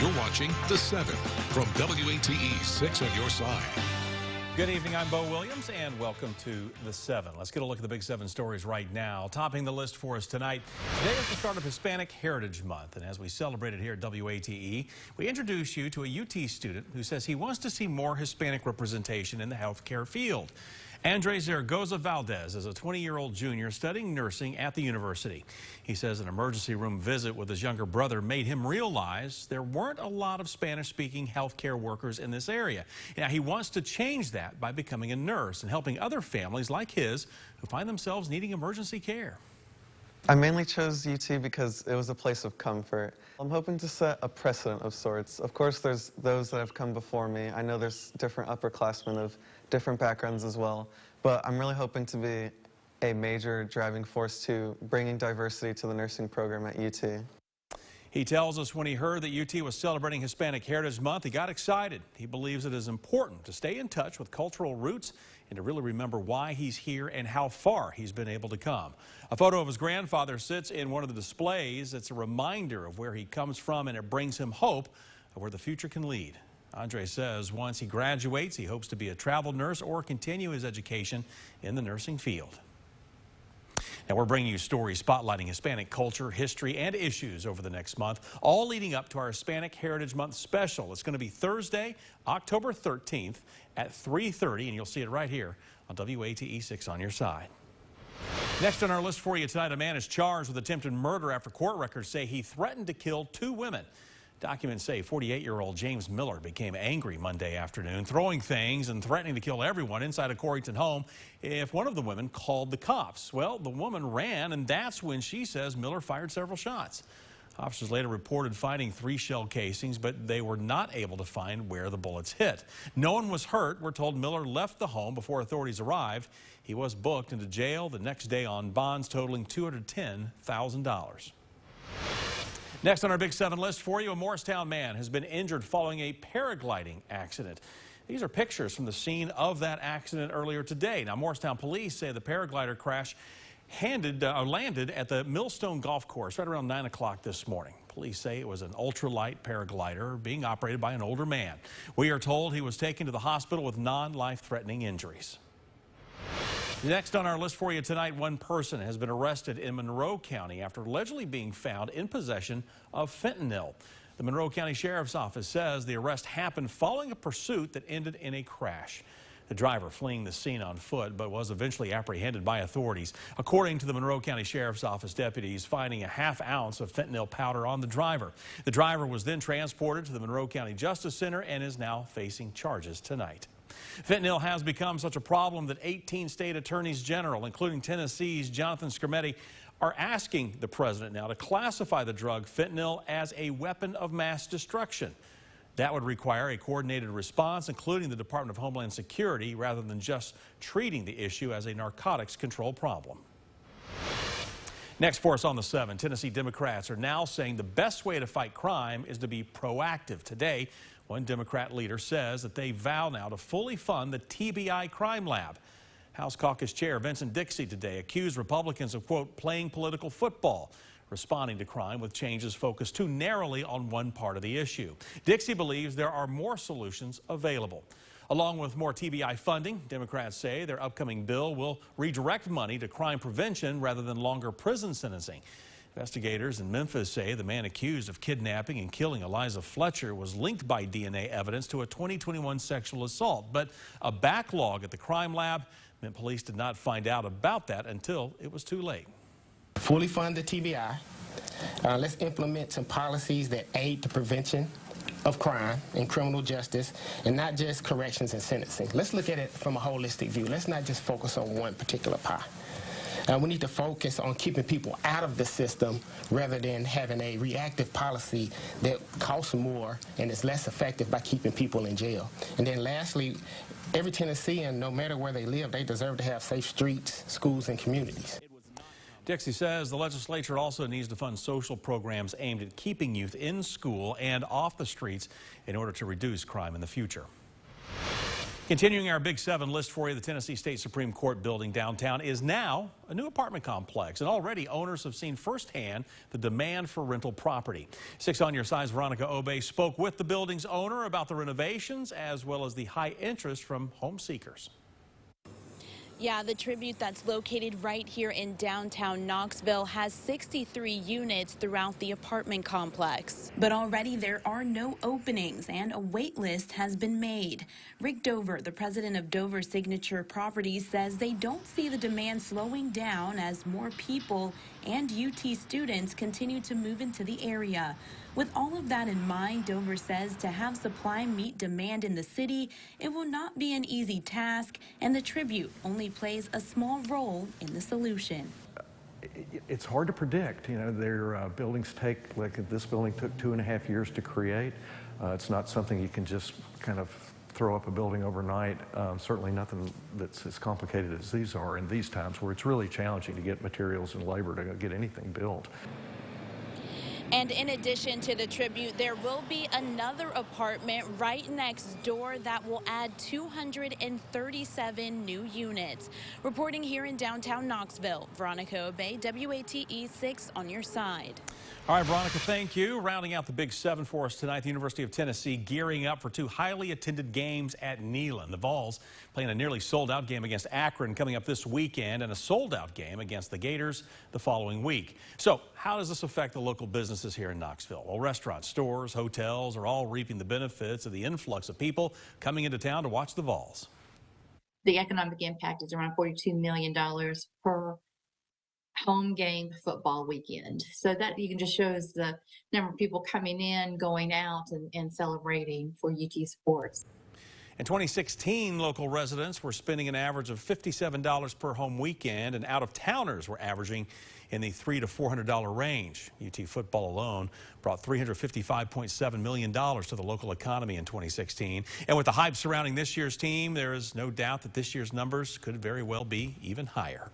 You're watching The 7 from WATE 6 on your side. Good evening, I'm Bo Williams, and welcome to The 7. Let's get a look at the big 7 stories right now. Topping the list for us tonight, today is the start of Hispanic Heritage Month, and as we celebrate it here at WATE, we introduce you to a UT student who says he wants to see more Hispanic representation in the healthcare field. Andres Zaragoza Valdez is a 20-year-old junior studying nursing at the university. He says an emergency room visit with his younger brother made him realize there weren't a lot of Spanish-speaking healthcare workers in this area. Now, he wants to change that by becoming a nurse and helping other families like his who find themselves needing emergency care. I mainly chose UT because it was a place of comfort. I'm hoping to set a precedent of sorts. Of course, there's those that have come before me. I know there's different upperclassmen of different backgrounds as well, but I'm really hoping to be a major driving force to bringing diversity to the nursing program at UT. He tells us when he heard that UT was celebrating Hispanic Heritage Month, he got excited. He believes it is important to stay in touch with cultural roots and to really remember why he's here and how far he's been able to come. A photo of his grandfather sits in one of the displays. It's a reminder of where he comes from, and it brings him hope of where the future can lead. Andre says once he graduates, he hopes to be a travel nurse or continue his education in the nursing field. Now, we're bringing you stories spotlighting Hispanic culture, history, and issues over the next month, all leading up to our Hispanic Heritage Month special. It's going to be Thursday, October 13th at 3:30, and you'll see it right here on WATE 6 on your side. Next on our list for you tonight, a man is charged with attempted murder after court records say he threatened to kill 2 women. Documents say 48-year-old James Miller became angry Monday afternoon, throwing things and threatening to kill everyone inside a Corryton home if one of the women called the cops. Well, the woman ran, and that's when she says Miller fired several shots. Officers later reported finding 3 shell casings, but they were not able to find where the bullets hit. No one was hurt. We're told Miller left the home before authorities arrived. He was booked into jail the next day on bonds totaling $210,000. Next on our Big 7 list for you, a Morristown man has been injured following a paragliding accident. These are pictures from the scene of that accident earlier today. Now, Morristown police say the paraglider crash landed at the Millstone Golf Course right around 9 o'clock this morning. Police say it was an ultralight paraglider being operated by an older man. We are told he was taken to the hospital with non-life-threatening injuries. Next on our list for you tonight, one person has been arrested in Monroe County after allegedly being found in possession of fentanyl. The Monroe County Sheriff's Office says the arrest happened following a pursuit that ended in a crash. The driver fleeing the scene on foot, but was eventually apprehended by authorities. According to the Monroe County Sheriff's Office deputies, finding a ½ ounce of fentanyl powder on the driver. The driver was then transported to the Monroe County Justice Center and is now facing charges tonight. Fentanyl has become such a problem that 18 state attorneys general, including Tennessee's Jonathan Skrmetti, are asking the president now to classify the drug fentanyl as a weapon of mass destruction. That would require a coordinated response, including the Department of Homeland Security, rather than just treating the issue as a narcotics control problem. Next for us on the 7, Tennessee Democrats are now saying the best way to fight crime is to be proactive. Today, one Democrat leader says that they vow now to fully fund the TBI Crime Lab. House Caucus Chair Vincent Dixie today accused Republicans of, quote, playing political football, responding to crime with changes focused too narrowly on one part of the issue. Dixie believes there are more solutions available. Along with more TBI funding, Democrats say their upcoming bill will redirect money to crime prevention rather than longer prison sentencing. Investigators in Memphis say the man accused of kidnapping and killing Eliza Fletcher was linked by DNA evidence to a 2021 sexual assault. But a backlog at the crime lab meant police did not find out about that until it was too late. Fully fund the TBI. Let's implement some policies that aid the prevention of crime and criminal justice, and not just corrections and sentencing. Let's look at it from a holistic view. Let's not just focus on one particular pie. We need to focus on keeping people out of the system rather than having a reactive policy that costs more and is less effective by keeping people in jail. And then lastly, every Tennessean, no matter where they live, they deserve to have safe streets, schools, and communities. Dixie says the legislature also needs to fund social programs aimed at keeping youth in school and off the streets in order to reduce crime in the future. Continuing our Big 7 list for you, the Tennessee State Supreme Court building downtown is now a new apartment complex, and already owners have seen firsthand the demand for rental property. 6 on Your Side's Veronica Obey spoke with the building's owner about the renovations as well as the high interest from home seekers. Yeah, the Tribute that's located right here in downtown Knoxville has 63 units throughout the apartment complex. But already there are no openings and a wait list has been made. Rick Dover, the president of Dover Signature Properties, says they don't see the demand slowing down as more people and UT students continue to move into the area. With all of that in mind, Dover says to have supply meet demand in the city, it will not be an easy task, and the Tribute only plays a small role in the solution. It's hard to predict. You know, their buildings take, like this building took 2.5 years to create. It's not something you can just kind of throw up a building overnight. Certainly nothing that's as complicated as these are in these times where it's really challenging to get materials and labor to get anything built. And in addition to the Tribute, there will be another apartment right next door that will add 237 new units. Reporting here in downtown Knoxville, Veronica Obey, WATE 6 on Your Side. All right, Veronica, thank you. Rounding out the Big 7 for us tonight, the University of Tennessee gearing up for 2 highly attended games at Neyland. The Vols playing a nearly sold-out game against Akron coming up this weekend and a sold-out game against the Gators the following week. So how does this affect the local businesses here in Knoxville? Well, restaurants, stores, hotels are all reaping the benefits of the influx of people coming into town to watch the Vols. The economic impact is around $42 million per home game football weekend. So that even just shows the number of people coming in, going out, and celebrating for UT sports. In 2016, local residents were spending an average of $57 per home weekend, and out-of-towners were averaging in the $300 to $400 range. UT football alone brought $355.7 million to the local economy in 2016. And with the hype surrounding this year's team, there is no doubt that this year's numbers could very well be even higher.